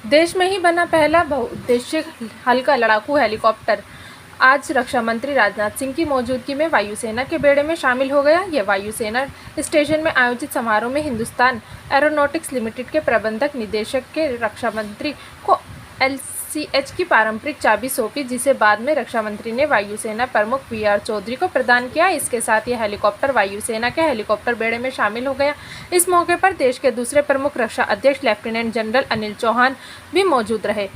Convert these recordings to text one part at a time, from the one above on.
देश में ही बना पहला बहुउद्देशीय हल्का लड़ाकू हेलीकॉप्टर आज रक्षा मंत्री राजनाथ सिंह की मौजूदगी में वायुसेना के बेड़े में शामिल हो गया। यह वायुसेना स्टेशन में आयोजित समारोह में हिंदुस्तान एरोनॉटिक्स लिमिटेड के प्रबंधक निदेशक के रक्षा मंत्री को LCH की पारंपरिक चाबी सौंपी, जिसे बाद में रक्षा मंत्री ने वायुसेना प्रमुख VR चौधरी को प्रदान किया। इसके साथ यह हेलीकॉप्टर वायुसेना के हेलीकॉप्टर बेड़े में शामिल हो गया। इस मौके पर देश के दूसरे प्रमुख रक्षा अध्यक्ष लेफ्टिनेंट जनरल अनिल चौहान भी मौजूद रहे।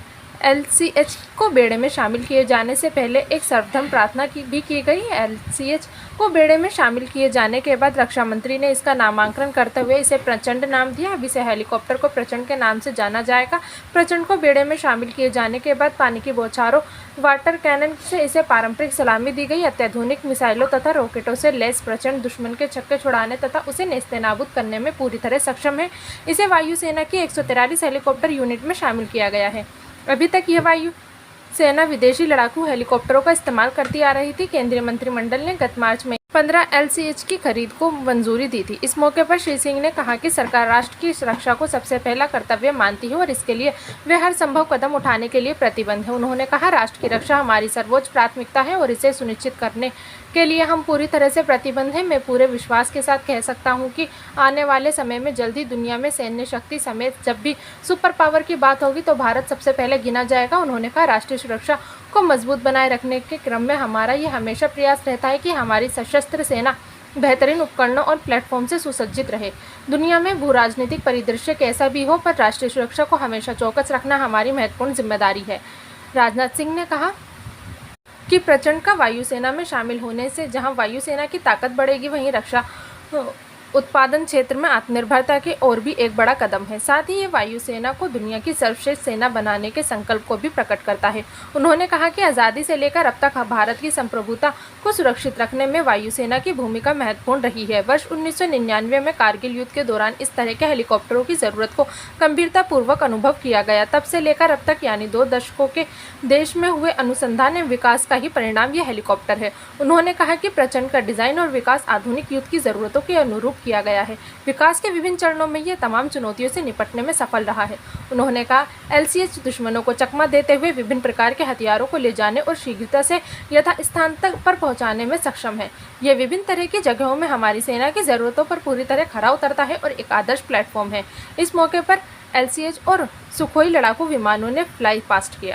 LCH को बेड़े में शामिल किए जाने से पहले एक सर्वधर्म प्रार्थना भी की गई। LCH को बेड़े में शामिल किए जाने के बाद रक्षा मंत्री ने इसका नामकरण करते हुए इसे प्रचंड नाम दिया। अब इसे हेलीकॉप्टर को प्रचंड के नाम से जाना जाएगा। प्रचंड को बेड़े में शामिल किए जाने के बाद पानी की बौछारों, वाटर कैनन से इसे पारंपरिक सलामी दी गई। अत्याधुनिक मिसाइलों तथा रॉकेटों से लैस प्रचंड दुश्मन के छक्के छुड़ाने तथा उसे नेस्तनाबूद करने में पूरी तरह सक्षम है। इसे वायुसेना की 143 हेलीकॉप्टर यूनिट में शामिल किया गया है। अभी तक यह वायु सेना विदेशी लड़ाकू हेलीकॉप्टरों का इस्तेमाल करती आ रही थी। केंद्रीय मंत्रिमंडल ने गत मार्च में 15 LCH की खरीद को मंजूरी दी थी। इस मौके पर श्री सिंह ने कहा कि सरकार राष्ट्र की सुरक्षा को सबसे पहला कर्तव्य मानती है और इसके लिए वे हर संभव कदम उठाने के लिए प्रतिबद्ध है। उन्होंने कहा, राष्ट्र की रक्षा हमारी सर्वोच्च प्राथमिकता है और इसे सुनिश्चित करने के लिए हम पूरी तरह से प्रतिबद्ध हैं। मैं पूरे विश्वास के साथ कह सकता हूं कि आने वाले समय में जल्द ही दुनिया में सैन्य शक्ति समेत जब भी सुपर पावर की बात होगी तो भारत सबसे पहले गिना जाएगा। उन्होंने कहा, राष्ट्रीय सुरक्षा को मजबूत बनाए रखने के क्रम में हमारा ये हमेशा प्रयास रहता है कि हमारी सशस्त्र सेना बेहतरीन उपकरणों और प्लेटफॉर्म से सुसज्जित रहे। दुनिया में भू राजनीतिक परिदृश्य कैसा भी हो, पर राष्ट्रीय सुरक्षा को हमेशा चौकस रखना हमारी महत्वपूर्ण जिम्मेदारी है। राजनाथ सिंह ने कहा कि प्रचंड का वायुसेना में शामिल होने से जहां वायुसेना की ताकत बढ़ेगी, वहीं रक्षा उत्पादन क्षेत्र में आत्मनिर्भरता की ओर भी एक बड़ा कदम है। साथ ही ये वायुसेना को दुनिया की सर्वश्रेष्ठ सेना बनाने के संकल्प को भी प्रकट करता है। उन्होंने कहा कि आज़ादी से लेकर अब तक भारत की संप्रभुता को सुरक्षित रखने में वायुसेना की भूमिका महत्वपूर्ण रही है। वर्ष 1999 में कारगिल युद्ध के दौरान इस तरह के हेलीकॉप्टरों की ज़रूरत को गंभीरतापूर्वक अनुभव किया गया। तब से लेकर अब तक यानी 2 दशकों के देश में हुए अनुसंधान एवं विकास का ही परिणाम यह हेलीकॉप्टर है। उन्होंने कहा कि प्रचंड का डिजाइन और विकास आधुनिक युद्ध की ज़रूरतों के अनुरूप किया गया है। विकास के विभिन्न चरणों में यह तमाम चुनौतियों से निपटने में सफल रहा है। उन्होंने कहा, LCH दुश्मनों को चकमा देते हुए विभिन्न प्रकार के हथियारों को ले जाने और शीघ्रता से यथास्थान तक पर पहुंचाने में सक्षम है। यह विभिन्न तरह की जगहों में हमारी सेना की जरूरतों पर पूरी तरह खरा उतरता है और एक आदर्श प्लेटफॉर्म है। इस मौके पर LCH और सुखोई लड़ाकू विमानों ने फ्लाई पास्ट किया।